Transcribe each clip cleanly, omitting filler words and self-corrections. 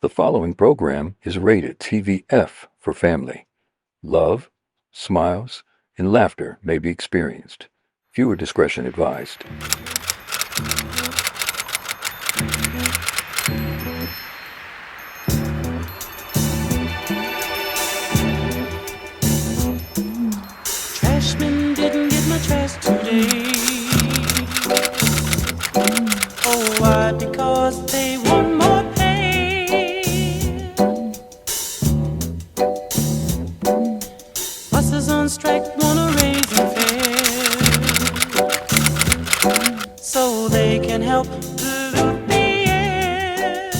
The following program is rated TV-F for family. Love, smiles, and laughter may be experienced. Viewer discretion advised. Trashman didn't get my trash today. Oh, why? Because they want more pay. Buses on strike wanna raise the fare so they can help pollute the air.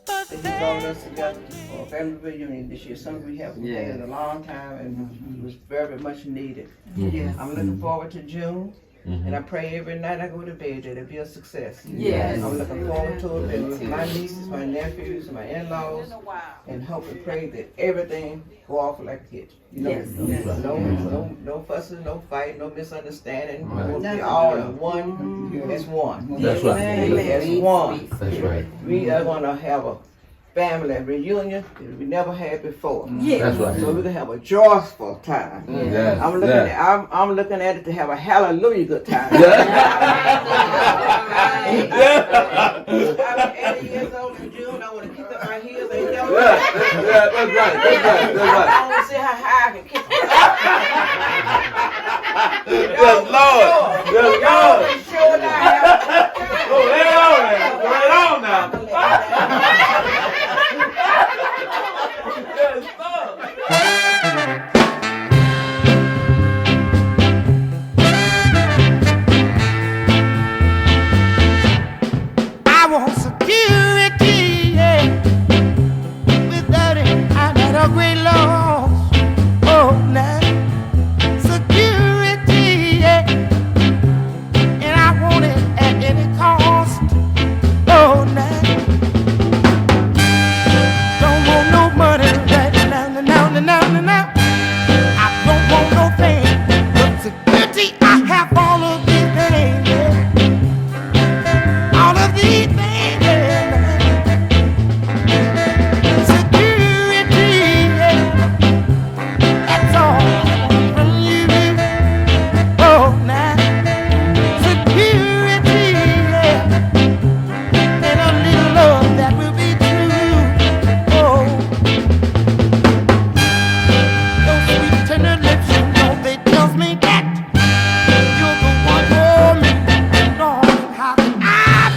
But He brought us together for a family reunion this year, something we haven't had in a long time, and it was very much needed. Yes. I'm looking forward to June, and I pray every night I go to bed that it'll be a success. Yes. I'm looking forward to it, and with my nieces, my nephews, my in-laws, and hope and pray that everything go off like it. You know, Yes. no fussing, no fight, no misunderstanding. We'll be all in one as one. That's right. As one. That's right. We are gonna have a family reunion that we never had before. That's right. So we're gonna have a joyful time. Yes. I'm looking at it to have a hallelujah good time. I'm 80 years old in June. I want to kick up my heels. Ain't never That's right. I want to see how high I can kick them. Yes, Lord. Yes, Y'all Lord. be sure that I have. Oh, lay it on now. Lay it on now. Yes, Lord. I want security, yeah. Without it, I'm at a great loss. Oh, now, security, yeah. And I want it at any cost. Oh, now, don't want no money right now. I don't want no thing but security. I have all of these things, yeah. All of these things, yeah. Security, yeah. That's all from you. Oh, now, security, yeah. And a little love that will be true. Oh, those sweet tender lips, you know they tells me that you're the one for me. And darling, how can I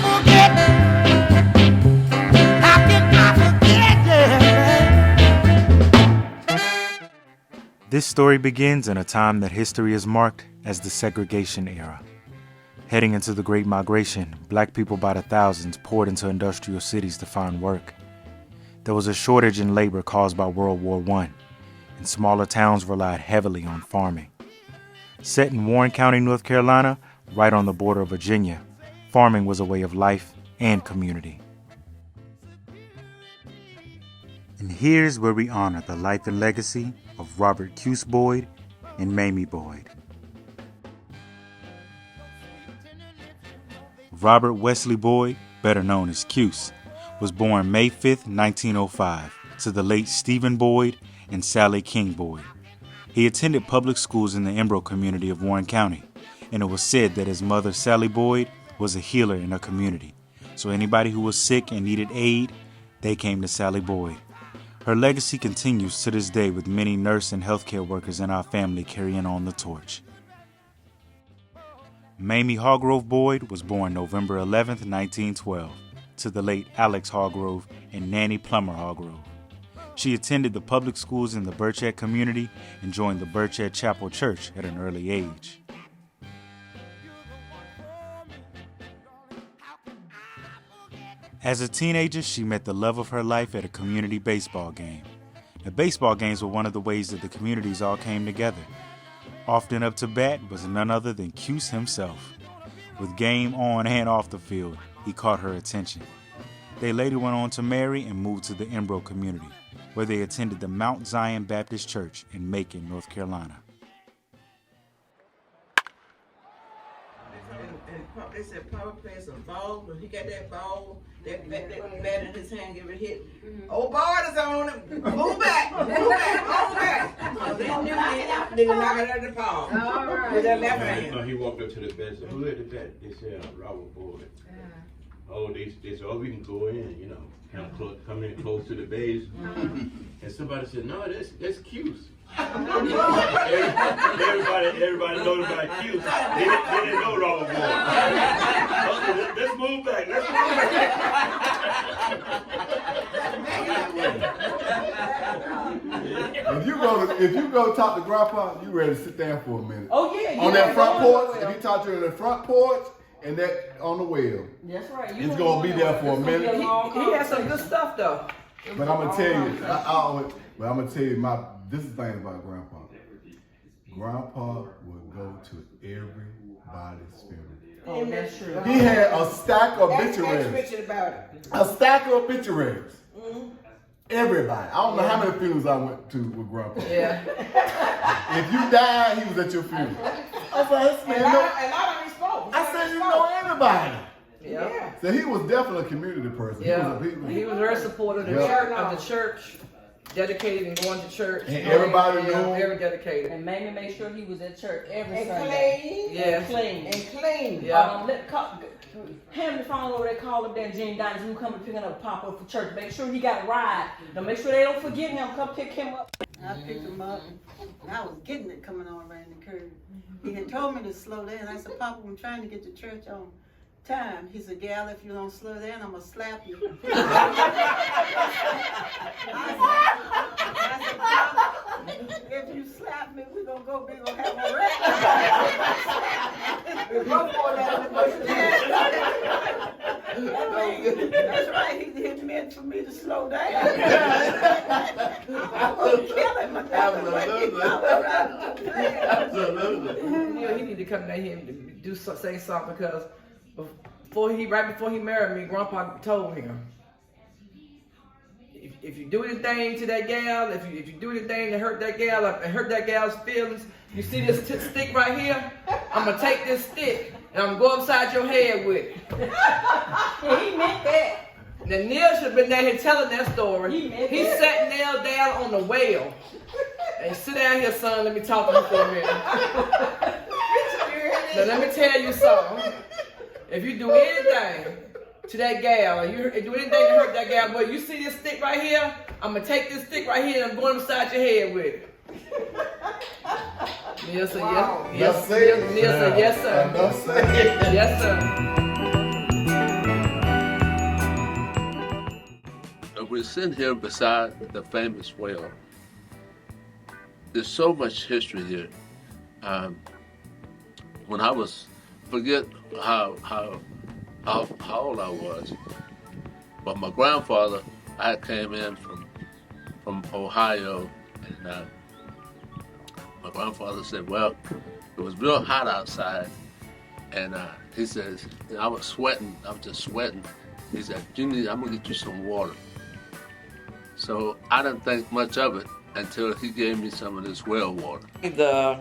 forget? How can I forget? Yeah. This story begins in a time that history is marked as the segregation era. Heading into the Great Migration, black people by the thousands poured into industrial cities to find work. There was a shortage in labor caused by World War I, and smaller towns relied heavily on farming. Set in Warren County, North Carolina, right on the border of Virginia, farming was a way of life and community. And here's where we honor the life and legacy of Robert Cuse Boyd and Mamie Boyd. Robert Wesley Boyd, better known as Cuse, was born May 5, 1905, to the late Stephen Boyd and Sally King Boyd. He attended public schools in the Embro community of Warren County, and it was said that his mother, Sally Boyd, was a healer in her community. So anybody who was sick and needed aid, they came to Sally Boyd. Her legacy continues to this day with many nurse and healthcare workers in our family carrying on the torch. Mamie Hargrove Boyd was born November 11, 1912, to the late Alex Hargrove and Nanny Plummer Hargrove. She attended the public schools in the Burchett community and joined the Burchett Chapel Church at an early age. As a teenager, she met the love of her life at a community baseball game. The baseball games were one of the ways that the communities all came together. Often up to bat was none other than Cuse himself. With game on and off the field, he caught her attention. They later went on to marry and moved to the Embro community, where they attended the Mount Zion Baptist Church in Macon, North Carolina. They said Papa played some ball. When he got that ball, that bat in his hand, give it a hit. Oh, boy is on him. Move back, move back. So they knew nigga knock it out of the palm. All right. With that left hand. He walked up to the bed and said, "Who let the bat?" They said, "Robert Boyd." Oh, they said, "Oh, we can go in, you know, kind of close, come in close to the base." And somebody said, "No, that's Cuse." everybody knows about Cuse. They didn't know Robert Boyd. Okay, let's move back. Let's move back. If you go talk to Grandpa, you ready to sit down for a minute. Oh yeah. On that front porch, if he talk to you on the front porch and that on the well, That's right. it's gonna be there for a minute. He had some good stuff though. But I'm gonna tell you, this is the thing about Grandpa. Grandpa would go to everybody's funeral. Oh, that's true. He had a stack of That's obituaries. Richard about it. A stack of obituaries. Everybody. I don't know how many funerals I went to with Grandpa. Yeah. If you died, he was at your funeral. I was like, this man And know. I don't spoke. I said, you know everybody. Yeah. So he was definitely a community person. Yeah, he was very supportive of the church, dedicated and going to church. And everybody knew him. Very dedicated. And Mamie made sure he was at church every And Sunday. clean. Yes. Clean. And clean. Yeah. Hand the phone over there, call up there, Gene Diners, who come and pick up Papa for church. Make sure he got a ride. Now make sure they don't forget him. Come pick him up. I picked him up, and I was getting it coming on around the curve. He had told me to slow down. I said, "Papa, I'm trying to get to church on time." He said, "Gal, if you don't slow down, I'm gonna slap you." I said, "Papa, if you slap me, we gonna have a wreck." That's right, he meant for me to slow down. I'm gonna kill him. You know, he need to come down here and say something because right before he married me, Grandpa told him, if you do anything to that gal, if you do anything to hurt that gal, and hurt that gal's feelings, you see this stick right here? I'm gonna take this stick and I'm gonna go upside your head with it. He meant that. Now Neil should have been down here telling that story. He sat Neil down on the well. Hey, sit down here, son. Let me talk to you for a minute. Now let me tell you something. If you do anything to that gal, or you do anything to hurt that gal, boy, you see this stick right here? I'm gonna take this stick right here and I'm going upside your head with it. Neil said, yes, Neil said, yes, sir. Yes, sir. We're sitting here beside the famous well. There's so much history here. When I was, forget how old I was, but my grandfather, I came in from Ohio, and my grandfather said, well, it was real hot outside, and he says, I was just sweating. He said, Jimmy, I'm gonna get you some water. So I didn't think much of it until he gave me some of this well water. The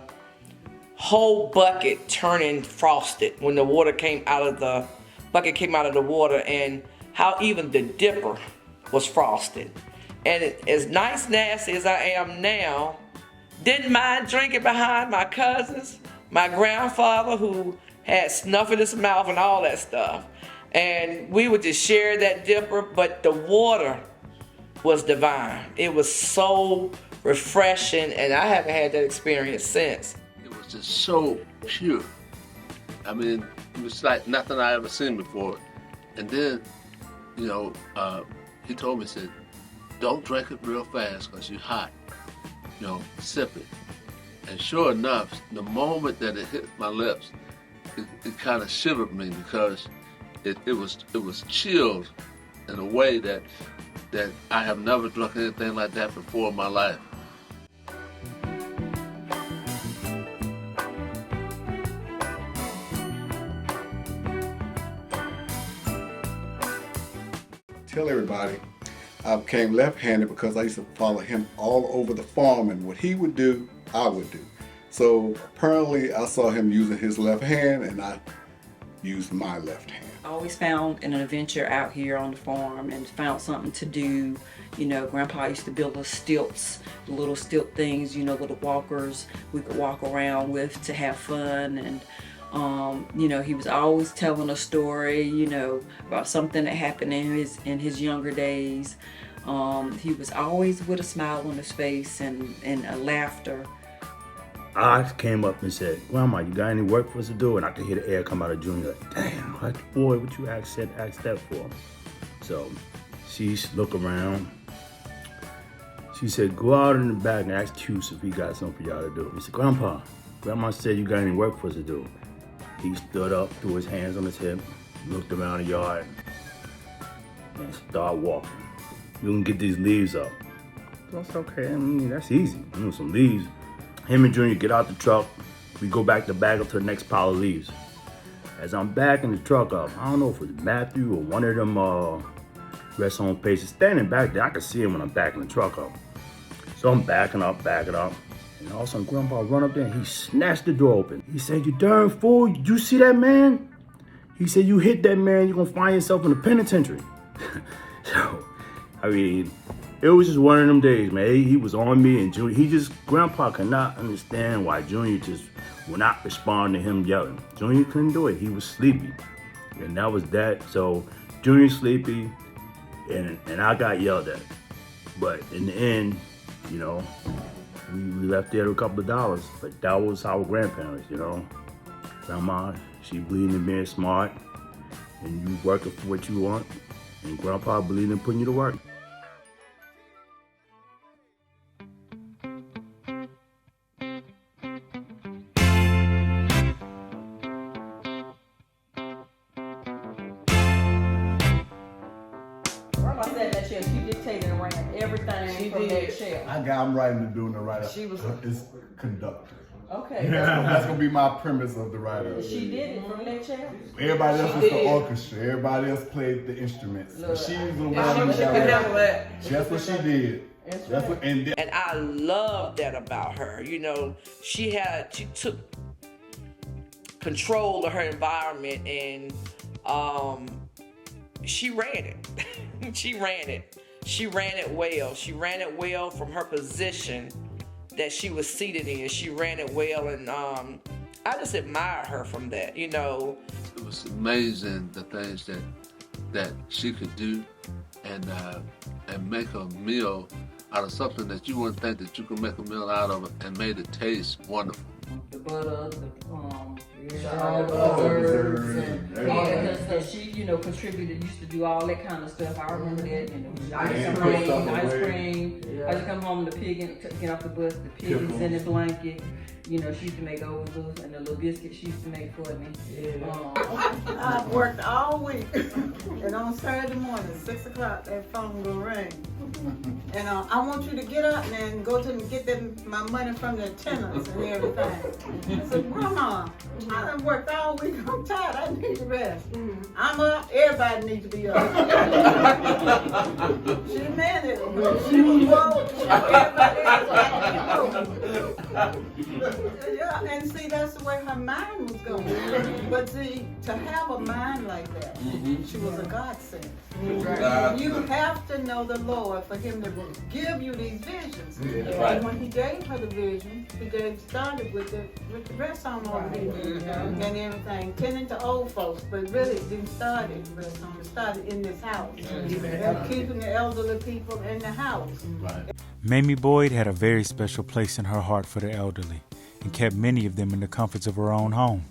whole bucket turning frosted when the water came out of the bucket water, and how even the dipper was frosted. And as nice nasty as I am now, didn't mind drinking behind my cousins, my grandfather who had snuff in his mouth and all that stuff. And we would just share that dipper, but the water was divine. It was so refreshing, and I haven't had that experience since. It was just so pure. I mean, it was like nothing I ever seen before. And then, you know, he told me, he said, don't drink it real fast because you're hot. You know, sip it. And sure enough, the moment that it hit my lips, it kind of shivered me because it was chilled in a way that I have never drunk anything like that before in my life. Tell everybody I became left-handed because I used to follow him all over the farm, and what he would do, I would do. So apparently I saw him using his left hand, and I use my left hand. I always found an adventure out here on the farm and found something to do. You know, Grandpa used to build us stilts, the little stilt things, you know, little walkers we could walk around with to have fun. And you know, he was always telling a story, you know, about something that happened in his younger days. He was always with a smile on his face and a laughter. I came up and said, Grandma, you got any work for us to do? And I could hear the air come out of Junior. Like, damn, like, boy, what you ask that for? So she looked around. She said, go out in the back and ask Cuse if he got something for y'all to do. He said, Grandma said you got any work for us to do? He stood up, threw his hands on his hip, looked around the yard, and started walking. You can get these leaves up. So I said, okay, I mean, that's easy. You know, some leaves. Him and Junior get out the truck. We go back to bag up to the next pile of leaves. As I'm backing the truck up, I don't know if it was Matthew or one of them rest home patients standing back there. I could see him when I'm backing the truck up. So I'm backing up. And all of a sudden, Grandpa run up there and he snatched the door open. He said, you darn fool, you see that man? He said, you hit that man, you're gonna find yourself in the penitentiary. So, I mean, it was just one of them days, man. He was on me, and Junior, Grandpa could not understand why Junior just would not respond to him yelling. Junior couldn't do it. He was sleepy. And that was that. So Junior's sleepy, and I got yelled at. But in the end, you know, we left there with a couple of dollars. But that was our grandparents, you know. Grandma, she believed in being smart, and you working for what you want. And Grandpa believed in putting you to work. I'm writing and doing the write-up. She was is conductor. Okay. That's gonna be my premise of the write-up. She did it from that chair. Everybody else was the orchestra. Everybody else played the instruments. She was the one who That's what she did. And I love that about her. You know, she took control of her environment, and she ran it. She ran it well. She ran it well from her position that she was seated in. She ran it well, and I just admire her from that, you know. It was amazing the things that she could do, and make a meal out of something that you wouldn't think that you could make a meal out of, and made it taste wonderful. The butter, the herbs, and all that stuff. She, you know, contributed, used to do all that kind of stuff. I remember that, you know, ice cream. I used to come home, the pig, get off the bus, the pig is in the blanket. You know, she used to make those and the little biscuits she used to make for me. I've worked all week, and on Saturday morning, 6 o'clock, that phone will ring. And I want you to get up and go to get my money from the tenants and everything. I said, Grandma, I done worked all week. I'm tired. I need to rest. I'm up. Everybody needs to be up. She meant it. She was woke. Everybody else. Yeah, and see, that's the way her mind was going. But see, to have a mind like that, she was a godsend. You have to know the Lord for Him to give you these visions. And when He gave her the vision, He started with the rest home over here and everything, tending to old folks, but really it didn't start at the rest home. It started in this house, keeping the elderly people in the house. Mamie Boyd had a very special place in her heart for the elderly and kept many of them in the comforts of her own home.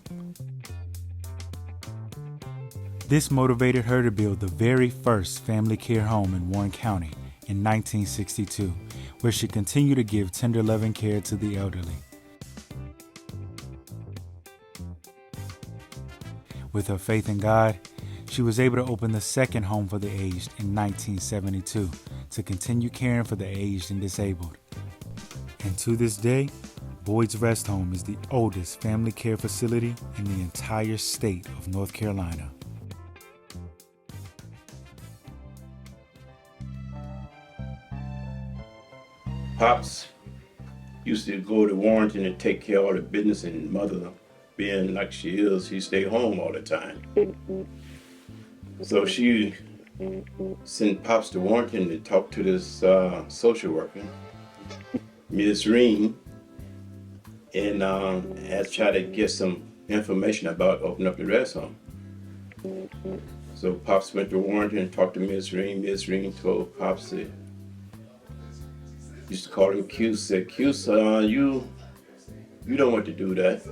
This motivated her to build the very first family care home in Warren County in 1962, where she continued to give tender loving care to the elderly. With her faith in God, she was able to open the second home for the aged in 1972 to continue caring for the aged and disabled. And to this day, Boyd's Rest Home is the oldest family care facility in the entire state of North Carolina. Pops used to go to Warrenton and take care of all the business, and Mother being like she is, she stay home all the time. So she sent Pops to Warrington to talk to this social worker, Ms. Reen, and had tried to get some information about opening up the rest home. So Pops went to Warrington and talked to Ms. Reen. Ms. Reen told Pops that, used to call him Cuse, said, Cuse, you don't want to do that.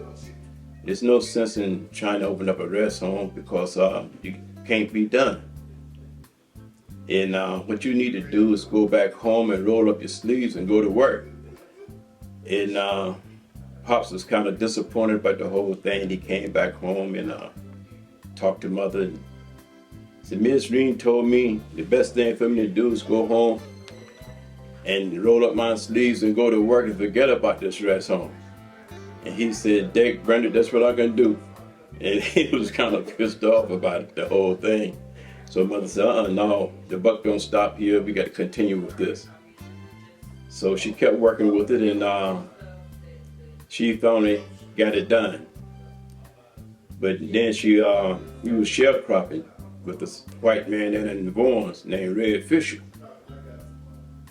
There's no sense in trying to open up a rest home because it can't be done. And what you need to do is go back home and roll up your sleeves and go to work. And Pops was kind of disappointed about the whole thing. He came back home and talked to Mother. And said, Ms. Reen told me the best thing for me to do is go home and roll up my sleeves and go to work and forget about this rest home. And he said, Dick, Brenda, that's what I'm gonna do. And he was kind of pissed off about the whole thing. So Mother said, no, the buck don't stop here. We got to continue with this. So she kept working with it, and she finally got it done. But then she was sharecropping with this white man down in New Orleans named Red Fisher.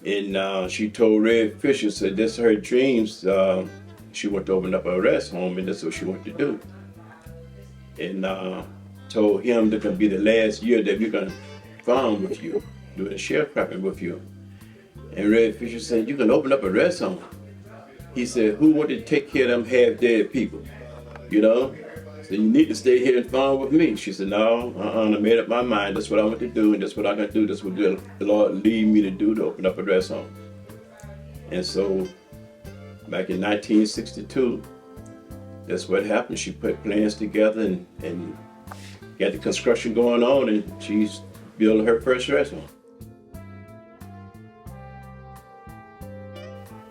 And she told Red Fisher, said this her dreams. She wanted to open up a rest home, and that's what she wanted to do. And told him that could be the last year that we're gonna farm with you, doing sharecropping with you. And Red Fisher said, you can open up a rest home. He said, who wanted to take care of them half-dead people? You know? So you need to stay here and farm with me. She said, no, I made up my mind. That's what I want to do, and that's what I'm gonna do. That's what the Lord lead me to do, to open up a rest home. And so, back in 1962, that's what happened. She put plans together and got the construction going on, and she's building her first rest home.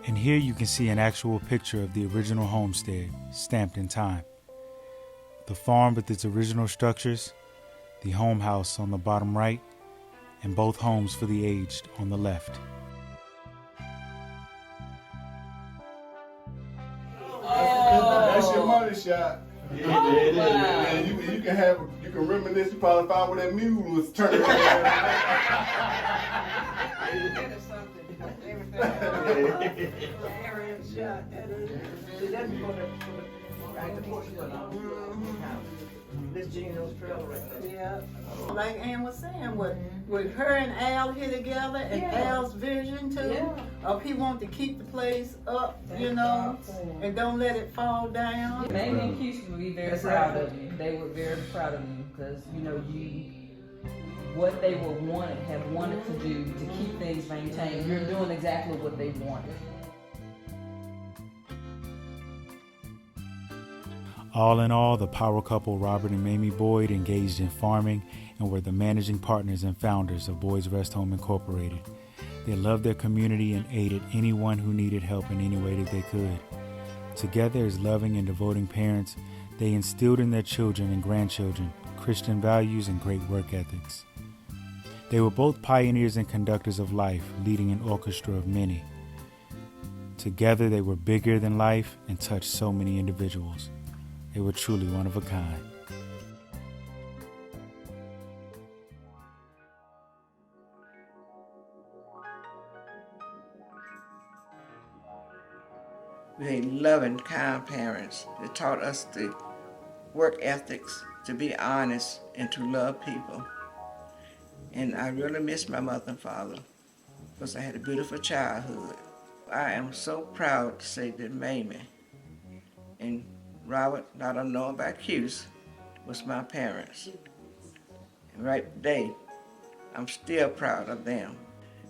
And here you can see an actual picture of the original homestead, stamped in time. The farm with its original structures, the home house on the bottom right, and both homes for the aged on the left. That's your money shot. Yeah, it is. Man, you can reminisce. You probably found where that mule was turning around. Yeah. Like Ann was saying, with her and Al here together, and Al's vision too, of he want to keep the place up, you know, and don't let it fall down. Mamie and Cuse would be very proud of you. They were very proud of you because, you know, what they have wanted to do to keep things maintained. You're doing exactly what they wanted. All in all, the power couple Robert and Mamie Boyd engaged in farming and were the managing partners and founders of Boyd's Rest Home Incorporated. They loved their community and aided anyone who needed help in any way that they could. Together as loving and devoting parents, they instilled in their children and grandchildren Christian values and great work ethics. They were both pioneers and conductors of life, leading an orchestra of many. Together they were bigger than life and touched so many individuals. They were truly one of a kind. We had loving, kind parents that taught us the work ethics, to be honest, and to love people. And I really miss my mother and father because I had a beautiful childhood. I am so proud to say that Mamie and Robert, I don't know about Cuse, was my parents. And right today, I'm still proud of them.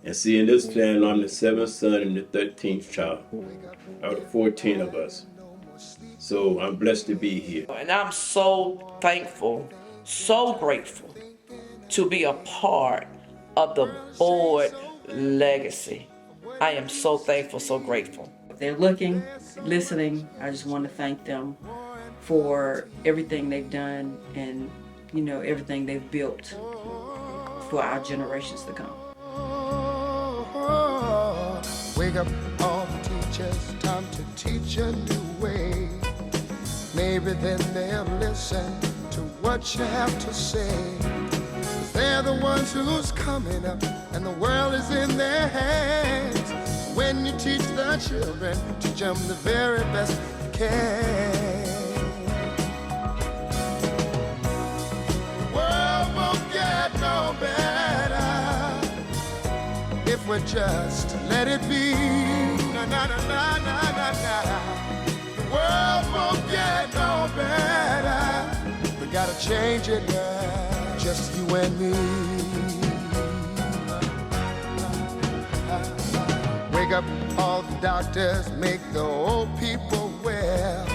And see, in this family, I'm the 7th son and the 13th child out of 14 of us. So I'm blessed to be here. And I'm so thankful, so grateful to be a part of the Boyd legacy. I am so thankful, so grateful. They're looking, listening. I just want to thank them for everything they've done and, you know, everything they've built for our generations to come. Wake up all the teachers, time to teach a new way. maybe then they'll listen to what you have to say. 'Cause they're the ones who's coming up, and the world is in their hands. When you teach the children, teach them the very best you can. The world won't get no better if we just let it be. Na na na na na na na. The world won't get no better. We gotta change it now, just you and me. Wake up all the doctors, make the old people well.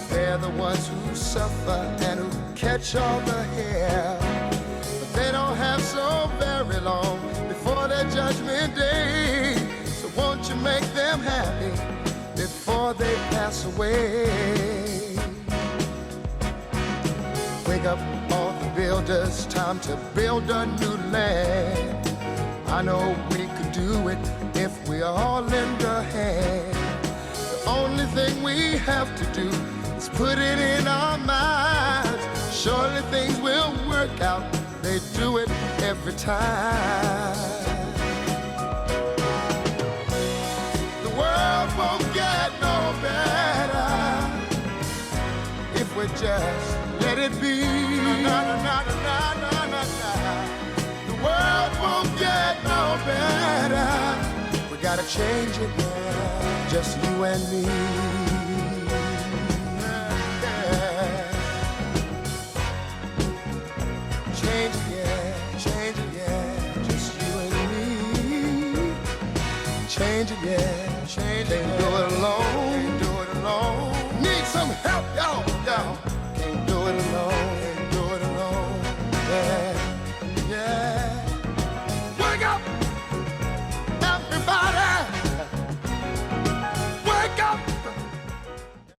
They're the ones who suffer and who catch all the hair. But they don't have so very long before their judgment day. So won't you make them happy before they pass away? Wake up all the builders, time to build a new land. I know we could do it if we all lend a hand. The only thing we have to do is put it in our minds. Surely things will work out. They do it every time. The world won't get no better if we just let it be. Na, na, na, na, na, na, na, na. The world won't get no better. We gotta change it now, just you and me. Yeah. Change it, yeah, just you and me. Change it, yeah, change it. Can't do it alone, can't do it alone. Need some help, y'all, can't do it alone.